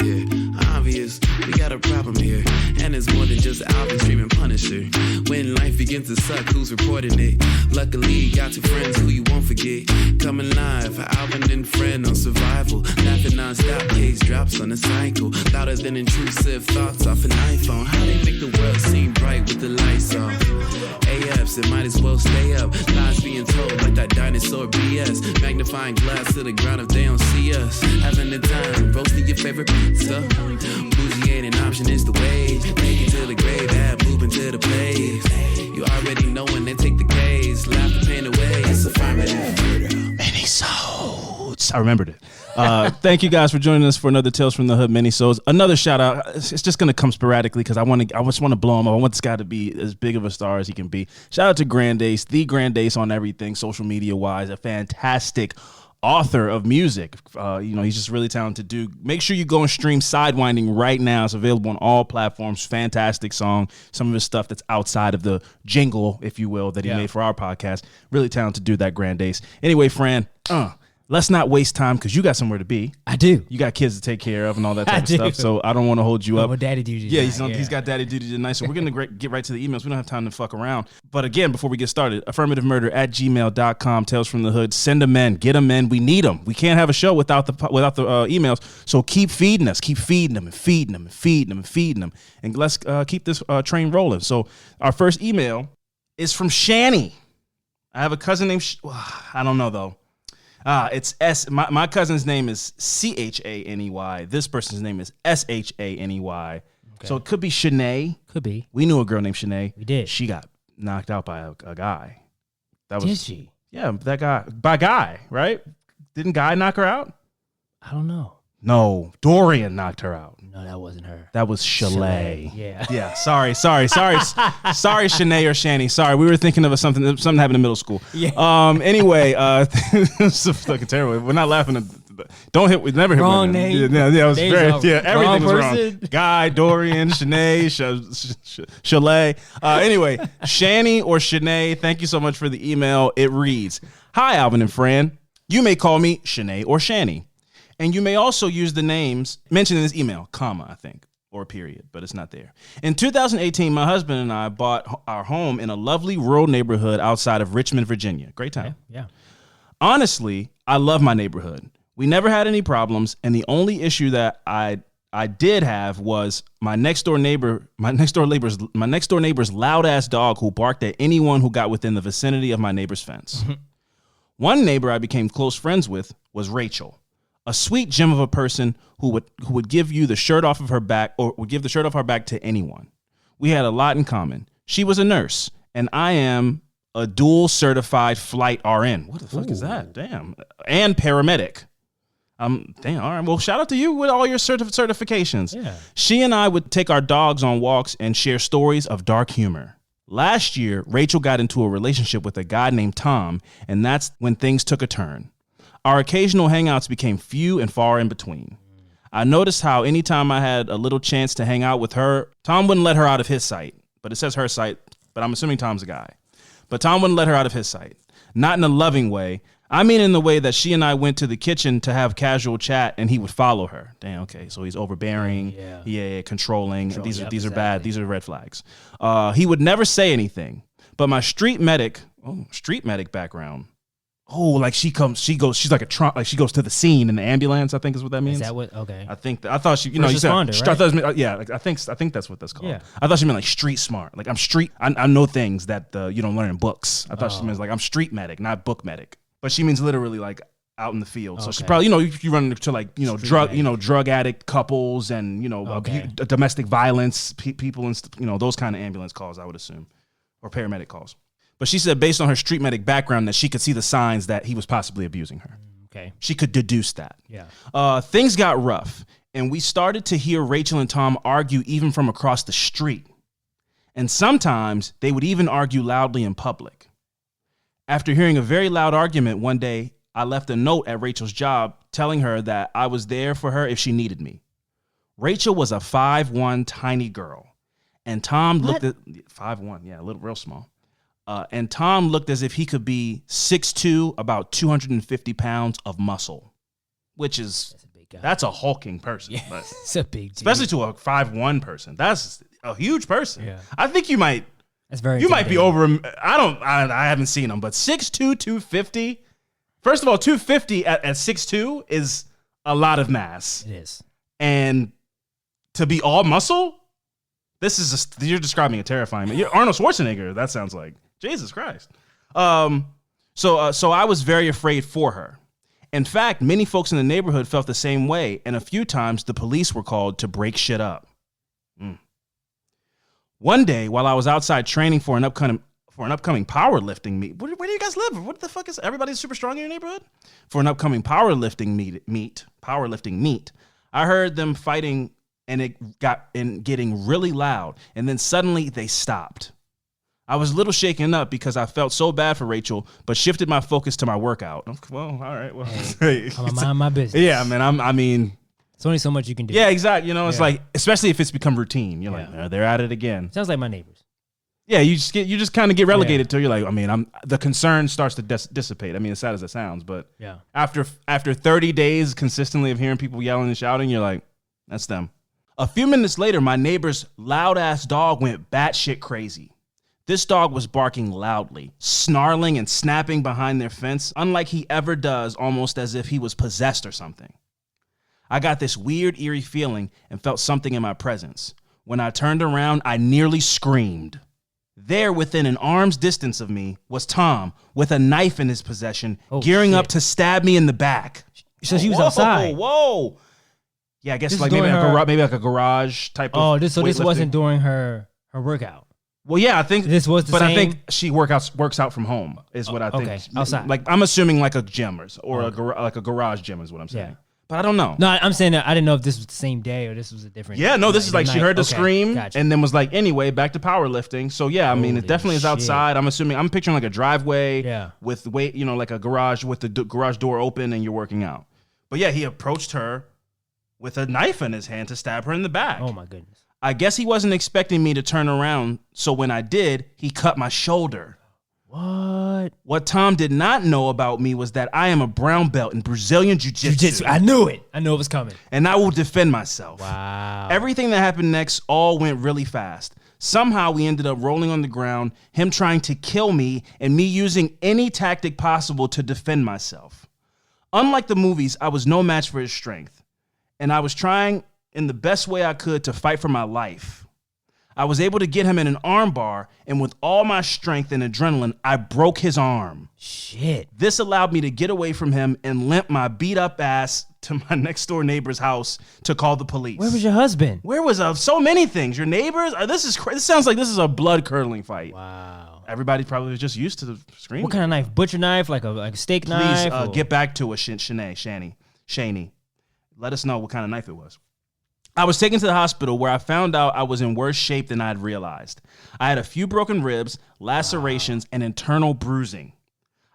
Yeah, obvious, we got a problem here. And it's more than just Alvin streaming Punisher. When life begins to suck, who's reporting it? Luckily, you got two friends who you won't forget. Coming live, Alvin and Friend on survival. Laughing non-stop, case drops on a cycle. Louder than intrusive thoughts off an iPhone. How they make the world seem bright with the lights off. AFs, it might as well stay up. Lies being told like that dinosaur BS. Magnifying glass to the ground if they don't see us. Having the time, roasting your favorite pizza. Bougie ain't an option, it's the way. Take it to the grave, add moving to the place. You already know when they take the case. Laugh the pain away, it's affirmative murder. Mini-sodes. I remembered it. Thank you guys for joining us for another Tales from the Hood mini-sodes. Another shout out. It's just going to come sporadically because I just want to blow him up. I want this guy to be as big of a star as he can be. Shout out to Grandace, the Grandace on everything, social media wise. A fantastic author of music. He's just really talented dude. Make sure you go and stream Sidewinding right now. It's available on all platforms. Fantastic song. Some of his stuff that's outside of the jingle, if you will, that he made for our podcast. Really talented dude, that Grandace. Anyway, Fran, let's not waste time because you got somewhere to be. I do. You got kids to take care of and all that type of stuff. So I don't want to hold you up. What daddy duty? Yeah, he's got daddy duty tonight. So we're going to get right to the emails. We don't have time to fuck around. But again, before we get started, affirmativemurder@gmail.com. Tales from the Hood. Send them in. Get them in. We need them. We can't have a show without the emails. So keep feeding us. Keep feeding them and feeding them and feeding them and feeding them. And let's keep this train rolling. So our first email is from Shani. I have a cousin named I don't know though. It's S. My cousin's name is Chaney. This person's name is Shaney. Okay. So it could be Shanae. Could be. We knew a girl named Shanae. We did. She got knocked out by a guy. Did she? Yeah, that guy. By Guy, right? Didn't Guy knock her out? I don't know. No, Dorian knocked her out. No, that wasn't her. That was Chalet. Yeah. Yeah. Sorry, Shanae or Shani. Sorry, we were thinking of something happened in middle school. Yeah. Anyway, it's fucking terrible. We're not laughing at. Don't hit. We never hit wrong name. Yeah, it was very. Yeah, everything was person. wrong. Guy, Dorian, Shanae, Chalet. Anyway, Shani or Shanae. Thank you so much for the email. It reads, "Hi, Alvin and Fran. You may call me Shanae or Shani. And you may also use the names mentioned in this email, comma, I think, or period, but it's not there. In 2018, my husband and I bought our home in a lovely rural neighborhood outside of Richmond, Virginia. Great town. Yeah. Honestly, I love my neighborhood. We never had any problems, and the only issue that I did have was my next door neighbor's loud ass dog who barked at anyone who got within the vicinity of my neighbor's fence. One neighbor I became close friends with was Rachel. A sweet gem of a person who would give you the shirt off of her back or would give the shirt off her back to anyone. We had a lot in common. She was a nurse and I am a dual certified flight RN. What the fuck is that? Damn. And paramedic. Damn. All right. Well, shout out to you with all your certifications. Yeah. She and I would take our dogs on walks and share stories of dark humor. Last year, Rachel got into a relationship with a guy named Tom, and that's when things took a turn. Our occasional hangouts became few and far in between. I noticed how anytime I had a little chance to hang out with her, Tom wouldn't let her out of his sight. But it says her sight, but I'm assuming Tom's a guy. But Tom wouldn't let her out of his sight. Not in a loving way. I mean in the way that she and I went to the kitchen to have casual chat and he would follow her. Damn, okay, so he's overbearing, controlling. These are bad. These are red flags. He would never say anything. But my street medic background. Oh, like she's like a Trump, like she goes to the scene in the ambulance, I think is what that means. Is that what? Okay. I thought she, you First said, responder, right? yeah, like I think that's what that's called. Yeah. I thought she meant like street smart. Like I know things that you don't learn in books. I thought she meant like I'm street medic, not book medic. But she means literally like out in the field. So she's probably, if you run into like, drug addict couples and, domestic violence people and, those kind of ambulance calls, I would assume, or paramedic calls. But she said based on her street medic background that she could see the signs that he was possibly abusing her. Okay. She could deduce that. Yeah. Things got rough, and we started to hear Rachel and Tom argue even from across the street. And sometimes they would even argue loudly in public. After hearing a very loud argument one day, I left a note at Rachel's job telling her that I was there for her if she needed me. Rachel was a 5'1" tiny girl, and Tom looked at 5'1", yeah, a little real small. And Tom looked as if he could be 6'2", about 250 pounds of muscle, which is God. That's a hulking person. Yeah, But it's a big deal. especially to a 5'1" person. That's a huge person. Yeah. I think you might That's you might be over him. I haven't seen him, but 6'2", 250. First of all, 250 at 6'2" is a lot of mass. It is. And to be all muscle, you're describing a terrifying man. You're Arnold Schwarzenegger, that sounds like. Jesus Christ. So I was very afraid for her. In fact, many folks in the neighborhood felt the same way, and a few times the police were called to break shit up. One day, while I was outside training for an upcoming powerlifting meet, where do you guys live? What the fuck is everybody super strong in your neighborhood? For an upcoming powerlifting meet, I heard them fighting, and it got getting really loud, and then suddenly they stopped. I was a little shaken up because I felt so bad for Rachel, but shifted my focus to my workout. Well, all right. Well, I'm gonna mind my business. Yeah, man. I mean, it's only so much you can do. Yeah, exactly. You know, it's like, especially if it's become routine. You're Yeah. like, they're at it again. Sounds like my neighbors. Yeah, you just kind of get relegated to. You're like, I mean, the concern starts to dissipate. I mean, as sad as it sounds, but Yeah. after 30 days consistently of hearing people yelling and shouting, you're like, that's them. A few minutes later, my neighbor's loud ass dog went batshit crazy. This dog was barking loudly, snarling and snapping behind their fence, unlike he ever does, almost as if he was possessed or something. I got this weird, eerie feeling and felt something in my presence. When I turned around, I nearly screamed. There, within an arm's distance of me, was Tom with a knife in his possession, gearing up to stab me in the back. So she was outside. Whoa. Yeah, I guess This like is maybe during like a garage type of. This weightlifting. wasn't during her workout. Well, yeah, I think This was the but same. I think she works out from home is what I think. Okay, outside. Like I'm assuming like a gym or like a garage gym is what I'm saying. Yeah. But I don't know. No, I'm saying that I didn't know if this was the same day or this was a different. Yeah, no, this is like she heard the Okay, scream gotcha. and then was like, anyway, back to powerlifting. So yeah, I mean, it Holy definitely is shit. outside. I'm picturing like a driveway Yeah. with like a garage with the garage door open and you're working out. But yeah, he approached her with a knife in his hand to stab her in the back. Oh my goodness. I guess he wasn't expecting me to turn around, so when I did, he cut my shoulder. What? What Tom did not know about me was that I am a brown belt in Brazilian Jiu-Jitsu, I knew it. I knew it was coming. and I will defend myself. Wow. Everything that happened next all went really fast. Somehow we ended up rolling on the ground, him trying to kill me, and me using any tactic possible to defend myself. Unlike the movies, I was no match for his strength, and I was trying in the best way I could to fight for my life. I was able to get him in an arm bar, and with all my strength and adrenaline, I broke his arm. Shit. This allowed me to get away from him and limp my beat up ass to my next door neighbor's house to call the police. Where was your husband? Where was so many things? Your neighbors? This sounds like this is a blood curdling fight. Wow. Everybody probably was just used to the screaming. What kind of knife? Butcher knife? Like a steak Please knife? or- get back to us, Shani. Let us know what kind of knife it was. I was taken to the hospital where I found out I was in worse shape than I had realized. I had a few broken ribs, lacerations, and internal bruising.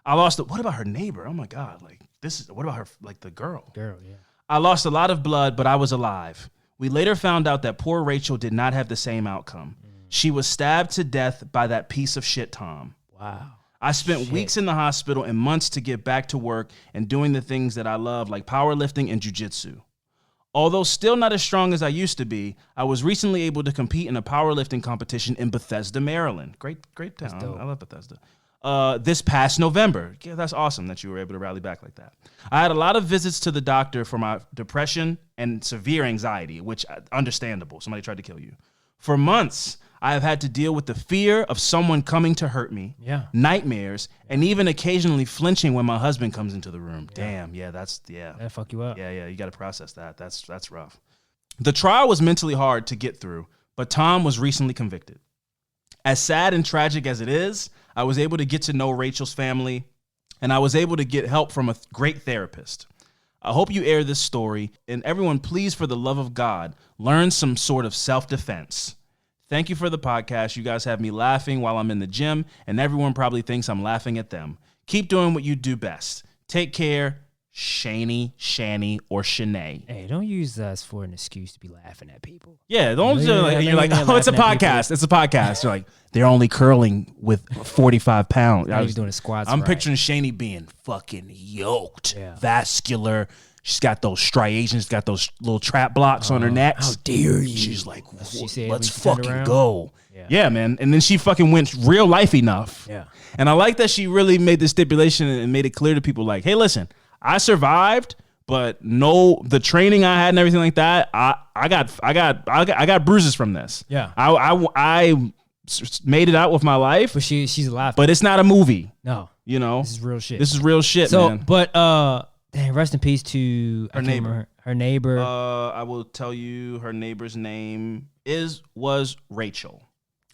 I lost what about her neighbor? Oh my God, what about her, like the girl? Girl, yeah. I lost a lot of blood, but I was alive. We later found out that poor Rachel did not have the same outcome. She was stabbed to death by that piece of shit, Tom. Wow. I spent weeks in the hospital and months to get back to work and doing the things that I love, like powerlifting and jiu-jitsu. Although still not as strong as I used to be, I was recently able to compete in a powerlifting competition in Bethesda, Maryland. Great town. I love Bethesda. This past November. Yeah, that's awesome that you were able to rally back like that. I had a lot of visits to the doctor for my depression and severe anxiety, which understandable. Somebody tried to kill you. For months, I have had to deal with the fear of someone coming to hurt me, nightmares, and even occasionally flinching when my husband comes into the room. Damn, That'll fuck you up. Yeah, you got to process that. That's rough. The trial was mentally hard to get through, but Tom was recently convicted. As sad and tragic as it is, I was able to get to know Rachel's family, and I was able to get help from a great therapist. I hope you air this story, and everyone, please, for the love of God, learn some sort of self-defense. Thank you for the podcast. You guys have me laughing while I'm in the gym, and everyone probably thinks I'm laughing at them. Keep doing what you do best. Take care, Shani, or Shanae. Hey, don't use us for an excuse to be laughing at people. Yeah, don't you're like, you're oh, it's a laughing at podcast. It's a podcast. You're like, they're only curling with 45 pounds. Now he's doing squats. I'm right. picturing Shani being fucking yoked, Yeah. vascular, She's got those striations, got those little trap blocks on her neck. How dare you? She's like, She said let's when she turned fucking around? go. Yeah. Yeah, man. And then she fucking went real life enough. Yeah. And I like that she really made the stipulation and made it clear to people like, hey, listen, I survived, but no, the training I had and everything like that, I got bruises from this. Yeah. I made it out with my life, But she's alive. but it's not a movie. no, You know, this is real shit. this is real shit, so, man. but damn, rest in peace to Her neighbor. Her neighbor. I will tell you her neighbor's name was Rachel.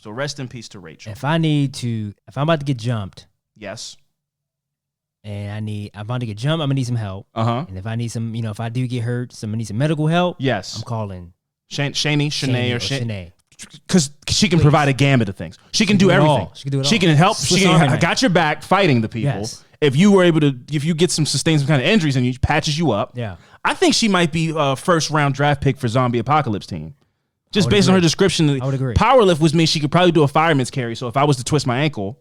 So rest in peace to Rachel. If I'm about to get jumped, Yes. and I'm about to get jumped, I'm gonna need some help. Uh-huh. And if I need some, if I do get hurt, I need some medical help. Yes. I'm calling Shanae, Shanae or Shanae. Shanae. Because she can provide a gambit of things. She can do do it everything. all. She can do it She all. can help. Swiss She Army can, knife. got your back fighting the people. Yes. If you get sustain some kind of injuries and you patches you up. Yeah. I think she might be a first round draft pick for Zombie Apocalypse team. Just would based on agree. her description. I would agree. Powerlift was me. She could probably do a fireman's carry. So if I was to twist my ankle,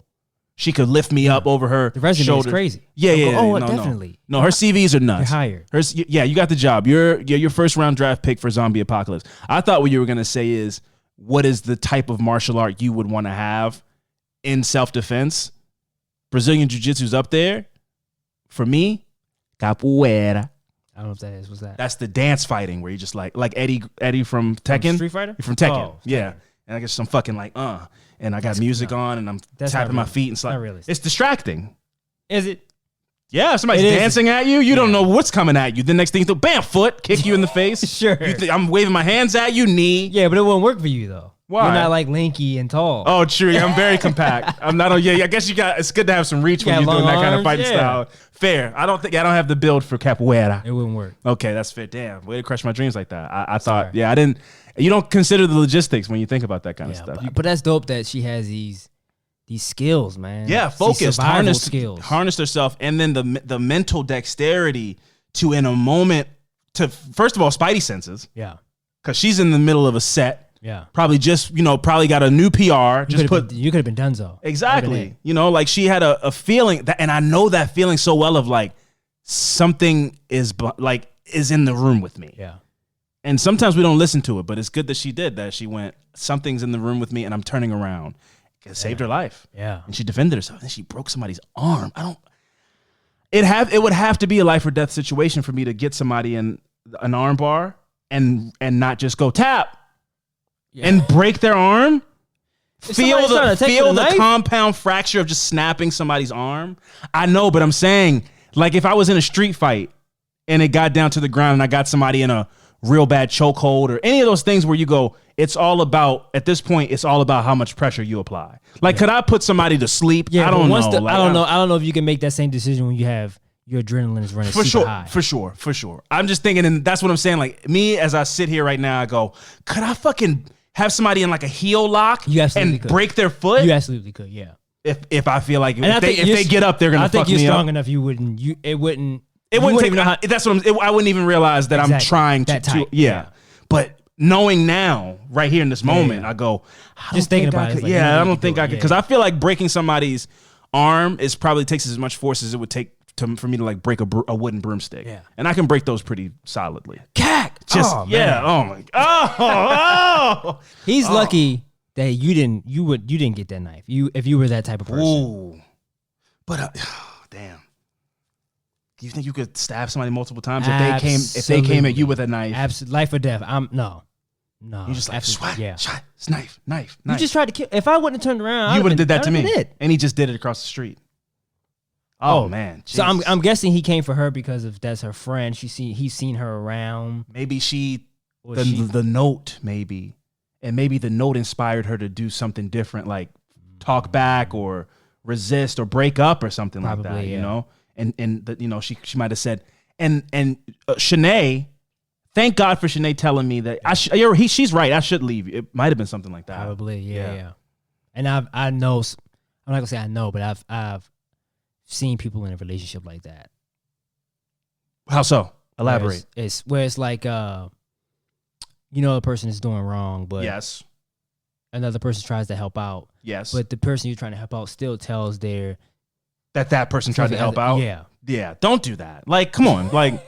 she could lift me up over her The resume shoulder. is crazy. Yeah, yeah, yeah. Oh, No, definitely. No, her CVs are nuts. You're hired. Yeah, you got the job. You're your first round draft pick for Zombie Apocalypse. I thought what you were gonna say is, what is the type of martial art you would want to have in self defense? Brazilian Jiu Jitsu's up there. For me, capoeira. I don't know if that is. What's that? That's the dance fighting where you just like Eddie from Tekken. Street Fighter? You're from Tekken. Oh, Yeah. And I get some fucking and I got music on and I'm That's tapping not my feet and it's like, Not realistic. it's distracting. Is it? Yeah, if somebody's It is. dancing at you, you don't know what's coming at you. The next thing you think, bam, foot, kick you in the face. Sure. I'm waving my hands at you, knee. Yeah, but it won't work for you though. Why? You're not like lanky and tall. Oh, true. Yeah, I'm very compact. I'm not. I guess it's good to have some reach when got you're doing long that kind of arms, fighting yeah. style. Fair. I don't have the build for capoeira. It wouldn't work. Okay, that's fair. Damn, way to crush my dreams like that. I thought, Sorry. yeah, I didn't. You don't consider the logistics when you think about that kind of Yeah, stuff. but that's dope that she has these skills, man. Yeah, These focused, survival skills. harnessed herself, and then the mental dexterity to in a moment to first of all spidey senses Yeah, because she's in the middle of a set. yeah. Probably just probably got a new PR. You could have been Dunzo. Exactly. Like she had a feeling that, and I know that feeling so well of like something is in the room with me. Yeah, And sometimes we don't listen to it, but it's good that she did that. She went, something's in the room with me and I'm turning around. It saved her life. yeah. And she defended herself. And she broke somebody's arm. It would have to be a life or death situation for me to get somebody in an arm bar and not just go tap and break their arm. Feel somebody's trying to take the the knife? compound fracture of just snapping somebody's arm. I know, but I'm saying, like, if I was in a street fight and it got down to the ground and I got somebody in a real bad chokehold or any of those things where you go, at this point, it's all about how much pressure you apply. Like, could I put somebody to sleep? Yeah, I don't know. I don't know if you can make that same decision when you have your adrenaline is running super high. For sure. I'm just thinking, and that's what I'm saying. Like, me, as I sit here right now, I go, could I fucking have somebody in like a heel lock You absolutely and could. break their foot? You absolutely could. Yeah. If I feel like, And I think if they get up, they're gonna I fuck think you're me strong up. enough. It wouldn't It wouldn't take, even know how. that's what I wouldn't even realize that I'm Exactly. trying That to tight. yeah. Yeah. But knowing now, right here in this moment, yeah. I go, Just thinking about it, it's like, yeah, you I don't could think do I it, could, yeah. because I feel like breaking somebody's arm probably takes as much force as it would take for me to like break a wooden broomstick. Yeah. And I can break those pretty solidly. Cack. Just Oh, yeah. man. Oh my. Oh. He's lucky that you didn't get that knife. If you were that type of person. Ooh. But damn. Do you think you could stab somebody multiple times if they came at you with a knife? Absolutely. Life or death. No. You just like absolutely. swat, Yeah. shot, knife. You just tried to kill. If I wouldn't have turned around, You would have did that to me, It. and he just did it across the street. Oh man! So Jesus. I'm guessing he came for her because that's her friend. He's seen her around. maybe Or the note maybe, and maybe the note inspired her to do something different, like talk back or resist or break up or something like that. Probably, yeah. And she might have said and Shanae. Thank God for Shanae telling me that she's right. I should leave. It might have been something like that. Probably, yeah. And I know. I'm not gonna say I know, but I've seen people in a relationship like that. How so? Elaborate. Where it's like the person is doing wrong, but Yes. another person tries to help out. Yes. But the person you're trying to help out still tells their that person tried to help out. Yeah. Don't do that. Like, come on. Like,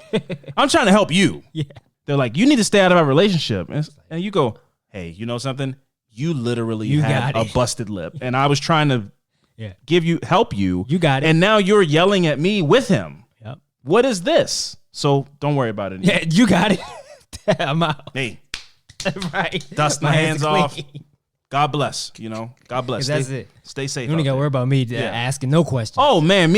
I'm trying to help you. Yeah. They're like, you need to stay out of our relationship. And you go, hey, you know something? You literally had a busted lip. And I was trying to help you. You got it. And now you're yelling at me with him. Yep. What is this? So don't worry about it. Yeah, you got it. I'm out. Hey. Right. Dust my hands off. God bless. God bless. That's it. Stay safe. You don't got to worry about me asking no questions. Oh, man.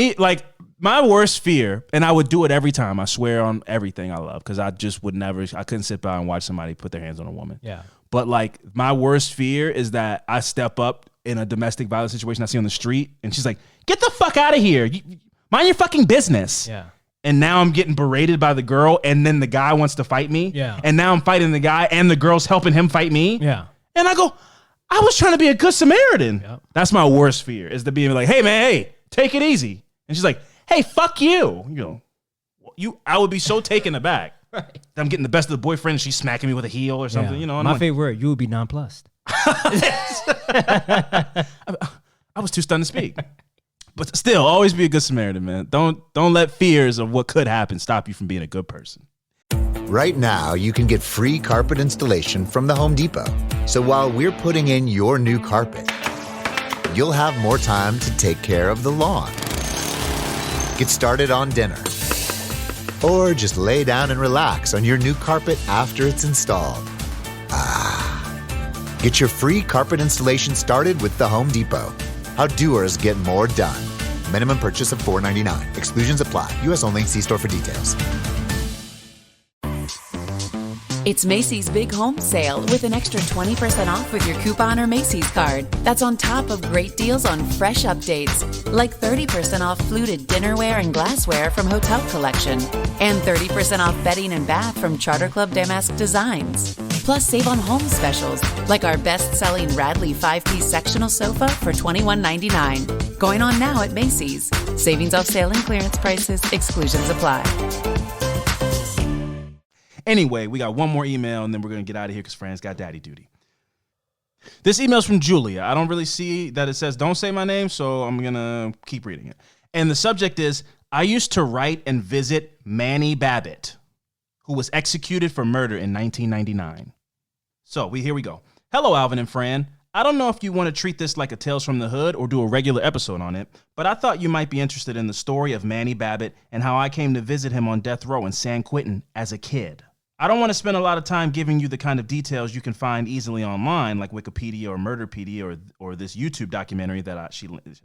My worst fear, and I would do it every time, I swear on everything I love, because I just would never, I couldn't sit by and watch somebody put their hands on a woman. Yeah. But like, my worst fear is that I step up in a domestic violence situation I see on the street, and she's like, get the fuck out of here. Mind your fucking business. Yeah. And now I'm getting berated by the girl, and then the guy wants to fight me. Yeah. And now I'm fighting the guy, and the girl's helping him fight me. Yeah. And I go, I was trying to be a good Samaritan. Yep. That's my worst fear, is to be like, hey, man, hey, take it easy. And she's like, hey, fuck you. I would be so taken aback. Right. I'm getting the best of the boyfriend, and she's smacking me with a heel or something. Yeah. And my favorite word, you would be nonplussed. I was too stunned to speak. But still, always be a good Samaritan, man. Don't let fears of what could happen stop you from being a good person. Right now, you can get free carpet installation from the Home Depot. So while we're putting in your new carpet, you'll have more time to take care of the lawn. Get started on dinner. Or just lay down and relax on your new carpet after it's installed. Get your free carpet installation started with the Home Depot. How doers get more done. Minimum purchase of $4.99. Exclusions apply. U.S. only. See store for details. It's Macy's Big Home Sale with an extra 20% off with your coupon or Macy's card. That's on top of great deals on fresh updates, like 30% off fluted dinnerware and glassware from Hotel Collection, and 30% off bedding and bath from Charter Club Damask Designs. Plus, save on home specials, like our best-selling Radley 5-piece sectional sofa for $21.99. Going on now at Macy's. Savings off sale and clearance prices. Exclusions apply. Anyway, we got one more email, and then we're going to get out of here because Fran's got daddy duty. This email's from Julia. I don't really see that it says don't say my name, so I'm going to keep reading it. And the subject is, I used to write and visit Manny Babbitt, who was executed for murder in 1999. So here we go. Hello, Alvin and Fran. I don't know if you want to treat this like a Tales from the Hood or do a regular episode on it, but I thought you might be interested in the story of Manny Babbitt and how I came to visit him on death row in San Quentin as a kid. I don't want to spend a lot of time giving you the kind of details you can find easily online, like Wikipedia or Murderpedia or this YouTube documentary that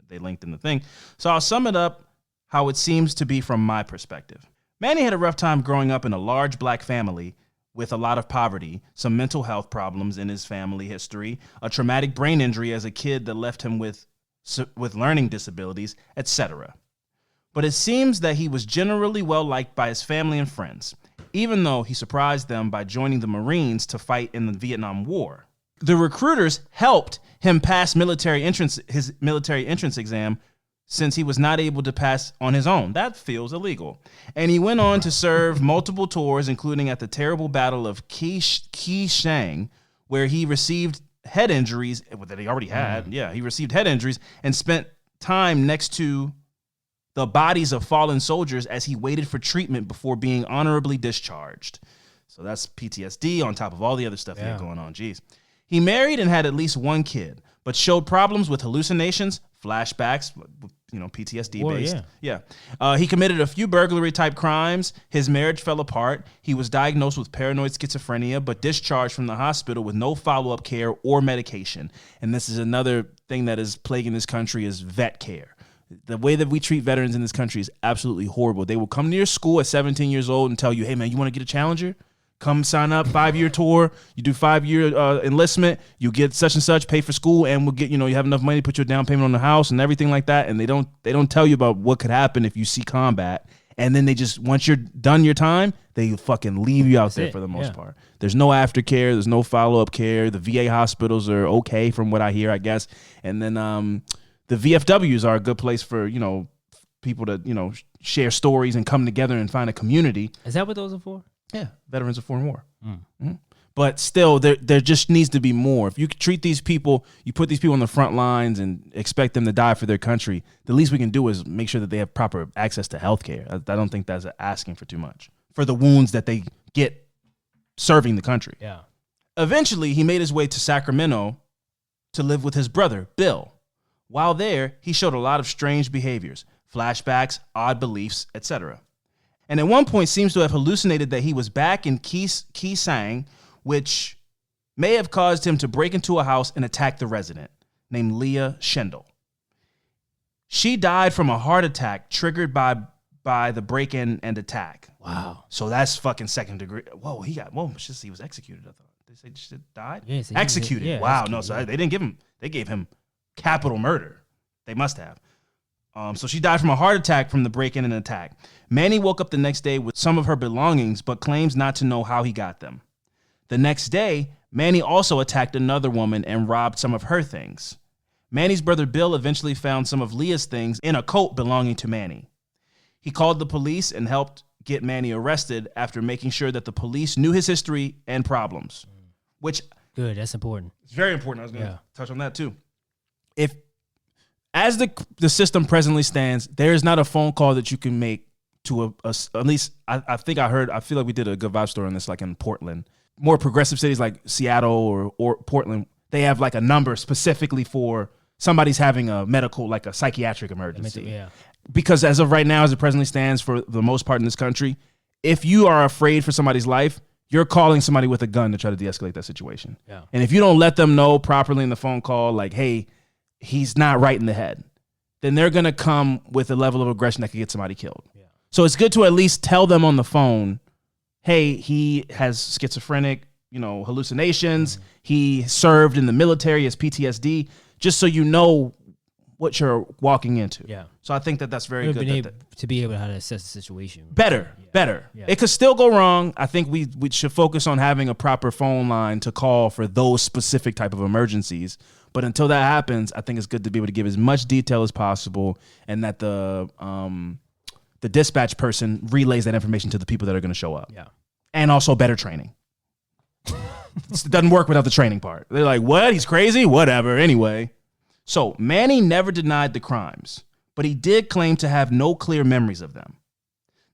they linked in the thing. So I'll sum it up how it seems to be from my perspective. Manny had a rough time growing up in a large black family with a lot of poverty, some mental health problems in his family history, a traumatic brain injury as a kid that left him with learning disabilities, etc. But it seems that he was generally well liked by his family and friends, even though he surprised them by joining the Marines to fight in the Vietnam War. The recruiters helped him pass his military entrance exam since he was not able to pass on his own. That feels illegal. And he went on to serve multiple tours, including at the terrible Battle of Ki Shang, where he received head injuries that he already had. Yeah, he received head injuries and spent time next to the bodies of fallen soldiers as he waited for treatment before being honorably discharged. So that's PTSD on top of all the other stuff he had going on. Jeez. He married and had at least one kid, but showed problems with hallucinations, flashbacks, PTSD based. He committed a few burglary type crimes. His marriage fell apart. He was diagnosed with paranoid schizophrenia, but discharged from the hospital with no follow-up care or medication. And this is another thing that is plaguing this country is vet care. The way that we treat veterans in this country is absolutely horrible. They will come to your school at 17 years old and tell you, hey, man, you want to get a Challenger? Come sign up, 5-year tour. You do 5-year enlistment. You get such and such, pay for school, and we'll get, you have enough money to put your down payment on the house and everything like that. And they don't tell you about what could happen if you see combat. And then they just, once you're done your time, they fucking leave you out there for the most part. There's no aftercare. There's no follow-up care. The VA hospitals are okay from what I hear, I guess. And then the VFWs are a good place for, people to, share stories and come together and find a community. Is that what those are for? Yeah, Veterans of Foreign War. Mm-hmm. But still, there just needs to be more. If you treat these people, you put these people on the front lines and expect them to die for their country, the least we can do is make sure that they have proper access to health care. I don't think that's asking for too much for the wounds that they get serving the country. Yeah. Eventually, he made his way to Sacramento to live with his brother, Bill. While there, he showed a lot of strange behaviors, flashbacks, odd beliefs, etc. And at one point seems to have hallucinated that he was back in Keysang, which may have caused him to break into a house and attack the resident, named Leah Schendel. She died from a heart attack triggered by the break-in and attack. Wow. So that's fucking second degree. Whoa, he was executed, I thought. They say she died? Yeah, so executed. yeah, wow, executed, no, so yeah. they didn't give him, they gave him capital murder. They must have. So she died from a heart attack from the break-in and attack. Manny woke up the next day with some of her belongings, but claims not to know how he got them. The next day, Manny also attacked another woman and robbed some of her things. Manny's brother Bill eventually found some of Leah's things in a coat belonging to Manny. He called the police and helped get Manny arrested after making sure that the police knew his history and problems, which Good, that's important. is very important. I was going to touch on that too. If, as the system presently stands, there is not a phone call that you can make to at least I feel like we did a good vibe story on this, like in Portland. More progressive cities like Seattle or Portland, they have like a number specifically for somebody's having a medical, like a psychiatric emergency. Yeah. Because as of right now, as it presently stands for the most part in this country, if you are afraid for somebody's life, you're calling somebody with a gun to try to de-escalate that situation. Yeah. And if you don't let them know properly in the phone call, like, hey, he's not right in the head, then they're going to come with a level of aggression that could get somebody killed. Yeah. So it's good to at least tell them on the phone, hey, he has schizophrenic, hallucinations. Mm-hmm. He served in the military as PTSD, just so you know what you're walking into. Yeah. So I think that's very good. To be able to how to assess the situation. Better. Yeah. It could still go wrong. I think we should focus on having a proper phone line to call for those specific type of emergencies. But until that happens, I think it's good to be able to give as much detail as possible, and that the dispatch person relays that information to the people that are going to show up. Yeah. And also better training. It doesn't work without the training part. They're like, what? He's crazy? Whatever. Anyway. So Manny never denied the crimes, but he did claim to have no clear memories of them.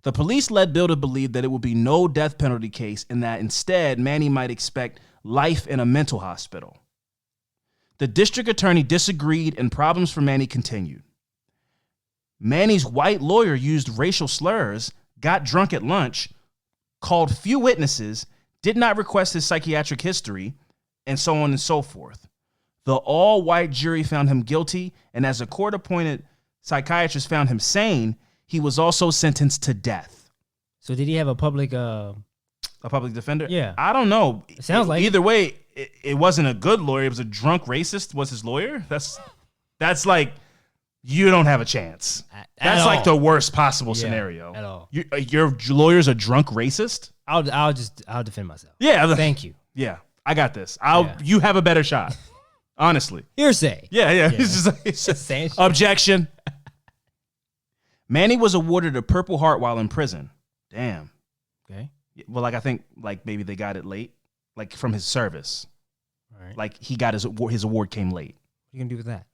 The police led Bill to believe that it would be no death penalty case, and that instead Manny might expect life in a mental hospital. The district attorney disagreed, and problems for Manny continued. Manny's white lawyer used racial slurs, got drunk at lunch, called few witnesses, did not request his psychiatric history, and so on and so forth. The all-white jury found him guilty, and as a court-appointed psychiatrist found him sane, he was also sentenced to death. So did he have a public defender? Yeah. I don't know. It sounds like either way, it wasn't a good lawyer. It was a drunk racist. Was his lawyer? That's like, you don't have a chance. That's like the worst possible scenario. At all. Your lawyer's a drunk racist? I'll defend myself. Yeah. Thank you. Yeah. I got this. You have a better shot. Honestly. Hearsay. Yeah. It's just objection. Manny was awarded a Purple Heart while in prison. Damn. Okay. Well, I think maybe they got it late, from his service. All right. Like he got his award came late. What are you gonna do with that?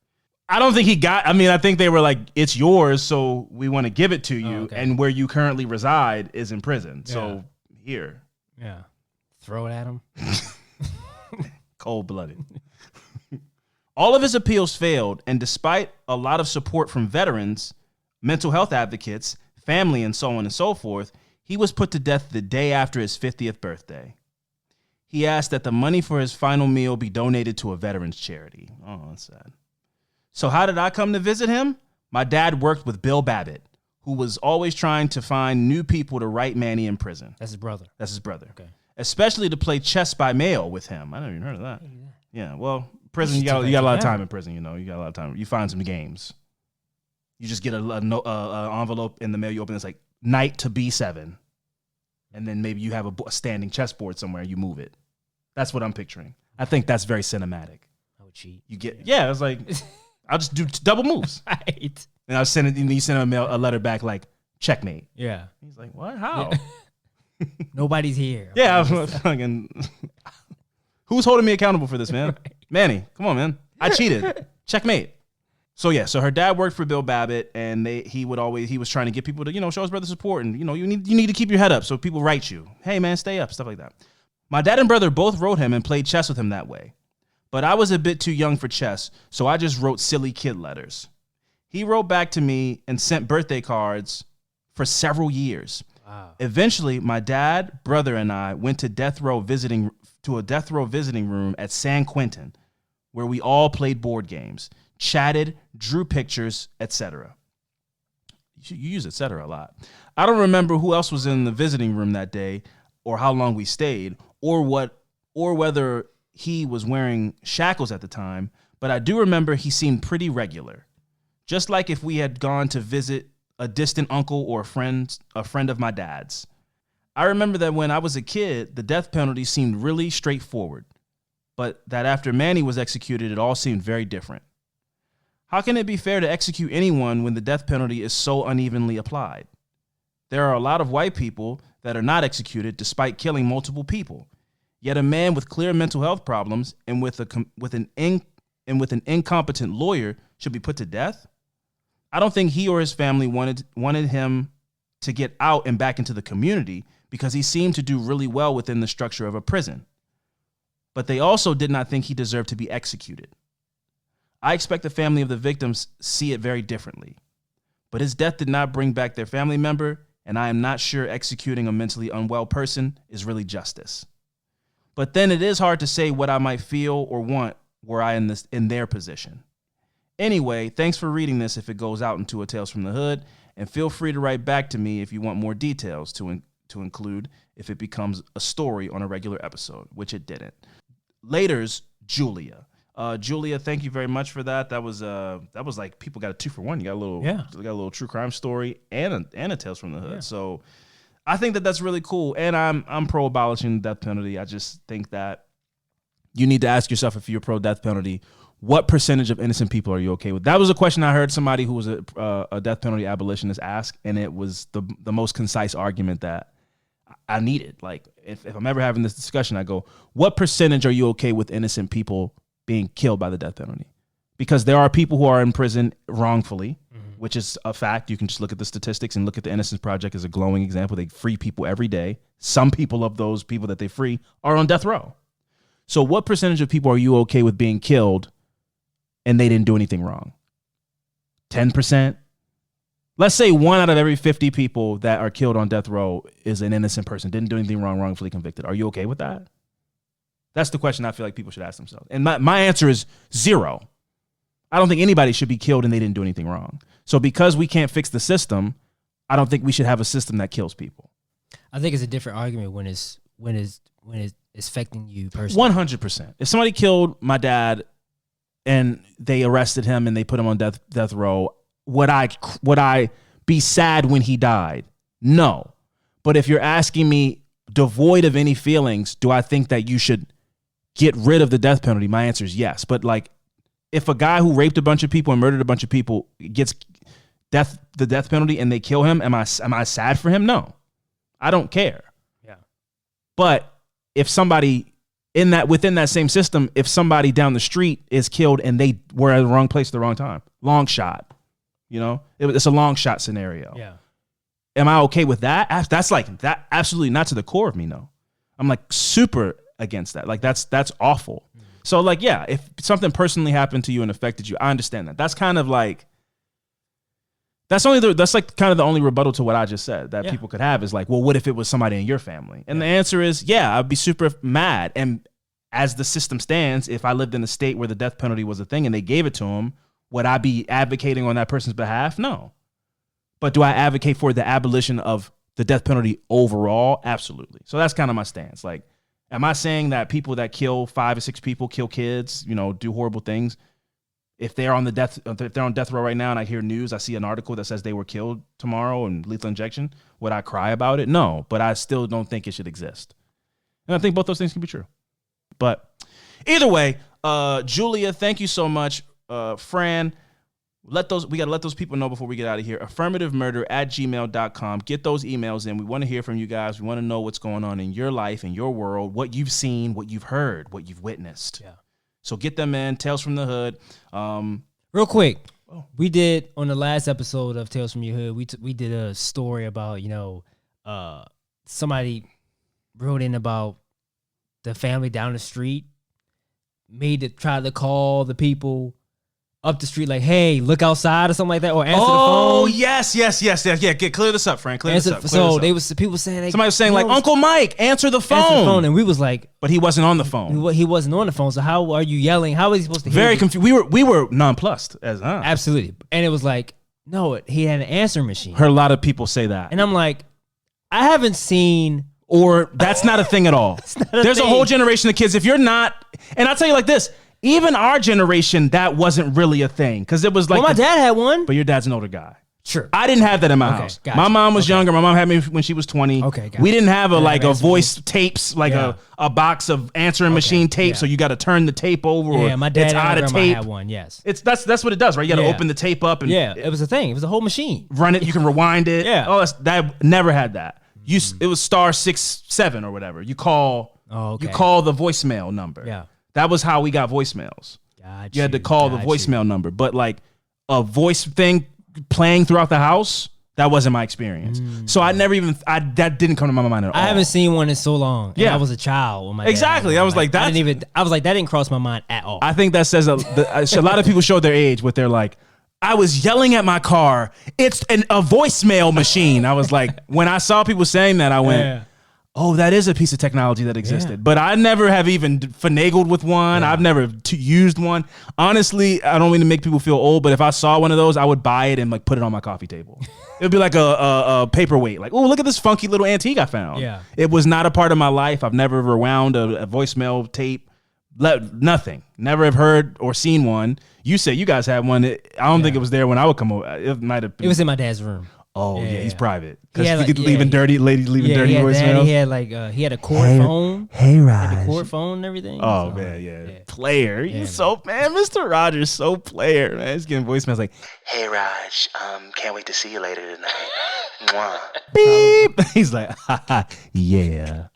I don't think he got. I mean, I think they were like, it's yours, so we want to give it to you, okay. and where you currently reside is in prison. Yeah. So here. Yeah. Throw it at him. Cold-blooded. All of his appeals failed, and despite a lot of support from veterans, mental health advocates, family, and so on and so forth, he was put to death the day after his 50th birthday. He asked that the money for his final meal be donated to a veterans charity. Oh, that's sad. So how did I come to visit him? My dad worked with Bill Babbitt, who was always trying to find new people to write Manny in prison. That's his brother. Okay. Especially to play chess by mail with him. I never even heard of that. Yeah, well, prison, you got a lot of time in prison, you got a lot of time. You find some games. You just get an envelope in the mail, you open, it's like knight to B7. And then maybe you have a standing chessboard somewhere, you move it. That's what I'm picturing. I think that's very cinematic. I would cheat. I was like, I'll just do double moves. Right. And you send him a letter back like, checkmate. Yeah. He's like, what? How? Nobody's here. Yeah, I'm fucking. Who's holding me accountable for this, man? Right. Manny, come on, man. I cheated. Checkmate. So yeah, so her dad worked for Bill Babbitt, and he was trying to get people to, show his brother support, and you need to keep your head up so people write you, hey man, stay up, stuff like that. My dad and brother both wrote him and played chess with him that way, but I was a bit too young for chess, so I just wrote silly kid letters. He wrote back to me and sent birthday cards for several years. Wow. Eventually, my dad, brother, and I went to a death row visiting room at San Quentin, where we all played board games, chatted, drew pictures, etc. You use etc. a lot. I don't remember who else was in the visiting room that day, or how long we stayed, or whether he was wearing shackles at the time, but I do remember he seemed pretty regular. Just like if we had gone to visit a distant uncle or a friend of my dad's. I remember that when I was a kid, the death penalty seemed really straightforward, but that after Manny was executed, it all seemed very different. How can it be fair to execute anyone when the death penalty is so unevenly applied? There are a lot of white people that are not executed despite killing multiple people. Yet a man with clear mental health problems and with an incompetent lawyer should be put to death? I don't think he or his family wanted him to get out and back into the community because he seemed to do really well within the structure of a prison. But they also did not think he deserved to be executed. I expect the family of the victims see it very differently. But his death did not bring back their family member, and I am not sure executing a mentally unwell person is really justice. But then it is hard to say what I might feel or want were I in their position. Anyway, thanks for reading this if it goes out into a Tales from the Hood, and feel free to write back to me if you want more details to include if it becomes a story on a regular episode, which it didn't. Later's, Julia. Julia, thank you very much for that. That was like people got a 2-for-1. You got a little true crime story and a Tales from the Hood. Yeah. So I think that's really cool. And I'm pro abolishing the death penalty. I just think that you need to ask yourself, if you're pro death penalty, what percentage of innocent people are you okay with? That was a question I heard somebody who was a death penalty abolitionist ask, and it was the most concise argument that I needed. Like, if I'm ever having this discussion, I go, what percentage are you okay with innocent people being killed by the death penalty? Because there are people who are in prison wrongfully, which is a fact. You can just look at the statistics and look at the Innocence Project as a glowing example. They free people every day. Some people of those people that they free are on death row. So what percentage of people are you okay with being killed and they didn't do anything wrong? 10%? Let's say 1 out of every 50 people that are killed on death row is an innocent person, didn't do anything wrong, wrongfully convicted. Are you okay with that? That's the question I feel like people should ask themselves. And my answer is 0. I don't think anybody should be killed and they didn't do anything wrong. So because we can't fix the system, I don't think we should have a system that kills people. I think it's a different argument when it's affecting you personally. 100%. If somebody killed my dad and they arrested him and they put him on death row, would I be sad when he died? No. But if you're asking me, devoid of any feelings, do I think that you should get rid of the death penalty? My answer is yes. But like, if a guy who raped a bunch of people and murdered a bunch of people gets the death penalty and they kill him, am I sad for him? No. I don't care. Yeah. But if somebody within that same system, if somebody down the street is killed and they were at the wrong place at the wrong time, long shot, it's a long shot scenario. Yeah. Am I okay with that? That's like that. Absolutely not to the core of me. No, I'm like super against that. Like that's awful. Mm-hmm. So like, yeah, if something personally happened to you and affected you, I understand that. That's kind of like, that's like kind of the only rebuttal to what I just said that people could have is like, well, what if it was somebody in your family? And the answer is, yeah, I'd be super mad. And as the system stands, if I lived in a state where the death penalty was a thing and they gave it to him, would I be advocating on that person's behalf? No. But do I advocate for the abolition of the death penalty overall? Absolutely. So that's kind of my stance. Like, am I saying that people that kill 5 or 6 people, kill kids, do horrible things, if they're on death row right now and I hear news, I see an article that says they were killed tomorrow and lethal injection, would I cry about it? No, but I still don't think it should exist. And I think both those things can be true. But either way, Julia, thank you so much. Fran, we got to let those people know before we get out of here. Affirmativemurder@gmail.com. Get those emails in. We want to hear from you guys. We want to know what's going on in your life, in your world, what you've seen, what you've heard, what you've witnessed. Yeah. So get them in. Tales from the Hood. Real quick, we did on the last episode of Tales from Your Hood. We did a story about somebody wrote in about the family down the street tried to call the people up the street like, hey, look outside or something like that, or answer the phone. Oh, yes. Yeah, clear this up, Frank. Clear this up. People saying like, somebody was saying like, Uncle Mike, answer the phone. And we was like, but he wasn't on the phone. He wasn't on the phone. So how are you yelling? How is he supposed to hear? Very confused. We were nonplussed as Absolutely. And it was like, no, he had an answering machine. Heard a lot of people say that. And I'm like, I haven't seen. Or that's not a thing at all. There's a whole generation of kids. If you're not, and I'll tell you like this, even our generation, that wasn't really a thing. Because it was like, well, my dad had one. But your dad's an older guy. Sure. I didn't have that in my house. Gotcha. My mom was younger. My mom had me when she was 20. Okay, gotcha. We didn't have a voice tapes, like a box of answering machine tape. Yeah. So you got to turn the tape over. Yeah, my dad it's out of tape. Had one. Yes. That's what it does, right? You got to open the tape up and it was a thing. It was a whole machine. Run it. You can rewind it. Yeah. Oh, that never had that. It was *67 or whatever. You call. You call the voicemail number. Yeah. That was how we got voicemails. You had to call the voicemail number, but like a voice thing playing throughout the house, that wasn't my experience. So I never even that didn't come to my mind at all. I haven't seen one in so long. Yeah, I was a child when my exactly. dad I was like that. That didn't cross my mind at all. I think that says a lot of people show their age with their like, I was yelling at my car. It's a voicemail machine. I was like, when I saw people saying that, I went, oh, that is a piece of technology that existed. Yeah. But I never have even finagled with one. Yeah. I've never used one. Honestly, I don't mean to make people feel old, but if I saw one of those, I would buy it and like put it on my coffee table. It would be like a paperweight. Like, oh, look at this funky little antique I found. Yeah. It was not a part of my life. I've never rewound a voicemail tape. Nothing. Never have heard or seen one. You say you guys had one. I don't think it was there when I would come over. It might have been. It was in my dad's room. Oh yeah, he's private because he could leaving dirty voicemails. He had a cord phone. Hey, Raj. Had a cord phone and everything. Oh man, yeah. Player. He's Mr. Rogers so player, man. He's getting voicemails like, hey Raj, can't wait to see you later tonight. Mwah. Beep. He's like, yeah.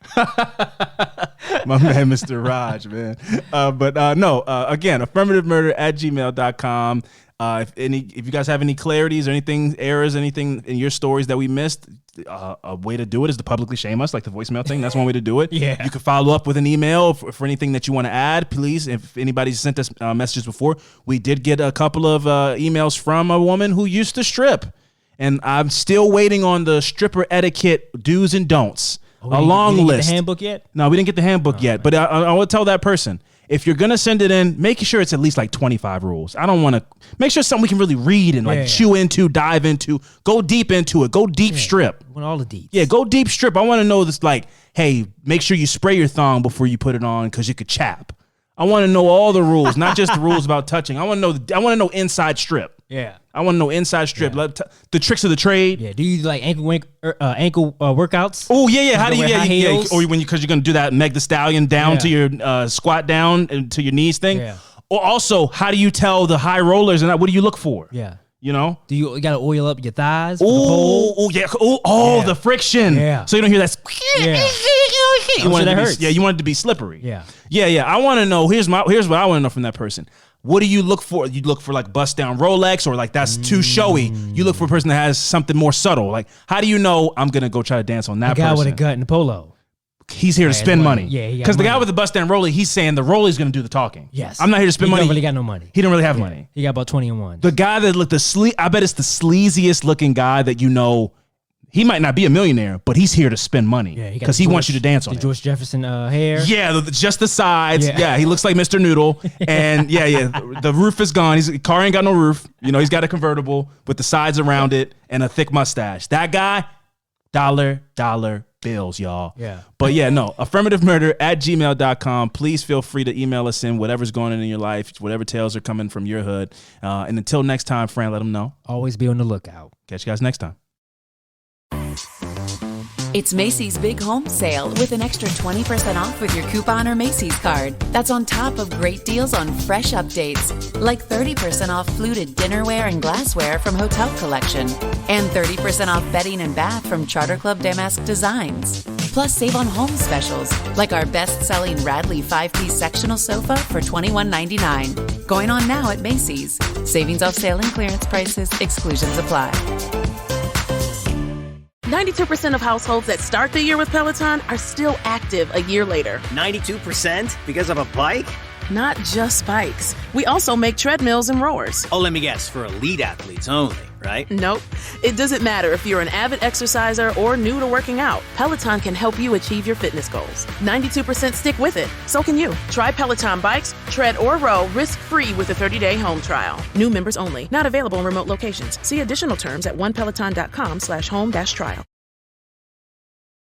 My man, Mr. Raj, man. Again, affirmativemurder@gmail.com. If you guys have any clarities or errors, anything in your stories that we missed, a way to do it is to publicly shame us, like the voicemail thing. That's one way to do it. Yeah. You can follow up with an email for anything that you want to add, please. If anybody's sent us messages before, we did get a couple of emails from a woman who used to strip, and I'm still waiting on the stripper etiquette do's and don'ts. A long list. Get the handbook yet? No, we didn't get the handbook yet. But I will tell that person, if you're gonna send it in, make sure it's at least like 25 rules. I don't want to make sure it's something we can really read and chew into, dive into, go deep into it, go deep strip. I want all the deets. Yeah, go deep strip. I want to know this, like, hey, make sure you spray your thong before you put it on because you could chap. I want to know all the rules, not just the rules about touching. I want to know inside strip. Yeah. I want to know inside strip, the tricks of the trade. Yeah. Do you like ankle workouts? Oh yeah. How do you or because you're gonna do that Meg the Stallion down to your squat down and to your knees thing. Yeah. Or also, how do you tell the high rollers and what do you look for? Yeah. You know? Do you got to oil up your thighs? Oh yeah. The friction. Yeah. So you don't hear that. Yeah. You want it hurts. You want it to be slippery. Yeah. Yeah. I want to know. Here's what I want to know from that person. What do you look for? You look for like bust down Rolex or like that's too showy. You look for a person that has something more subtle. Like, how do you know I'm going to go try to dance on that person? The guy with a gut in the polo. He's here to spend money. Yeah, because the guy with the bust down Rollie, he's saying the Rollie's going to do the talking. Yes. I'm not here to spend money. He don't really got no money. He don't really have money. He got about 20 and 1. The guy that looked I bet it's the sleaziest looking guy that you know. He might not be a millionaire, but he's here to spend money because he wants you to dance on it. The George Jefferson hair. Yeah, just the sides. Yeah, he looks like Mr. Noodle. And the roof is gone. His car ain't got no roof. You know, he's got a convertible with the sides around it and a thick mustache. That guy, dollar bills, y'all. Yeah. But affirmativemurder@gmail.com. Please feel free to email us in whatever's going on in your life, whatever tales are coming from your hood. And until next time, Fran, let them know. Always be on the lookout. Catch you guys next time. It's Macy's Big Home Sale with an extra 20% off with your coupon or Macy's card. That's on top of great deals on fresh updates, like 30% off fluted dinnerware and glassware from Hotel Collection, and 30% off bedding and bath from Charter Club Damask Designs. Plus, save on home specials, like our best-selling Radley 5-piece sectional sofa for $21.99. Going on now at Macy's. Savings off sale and clearance prices. Exclusions apply. 92% of households that start the year with Peloton are still active a year later. 92% because of a bike? Not just bikes. We also make treadmills and rowers. Oh, let me guess, for elite athletes only, right? Nope. It doesn't matter if you're an avid exerciser or new to working out. Peloton can help you achieve your fitness goals. 92% stick with it. So can you. Try Peloton bikes, tread, or row risk-free with a 30-day home trial. New members only. Not available in remote locations. See additional terms at onepeloton.com/home-trial.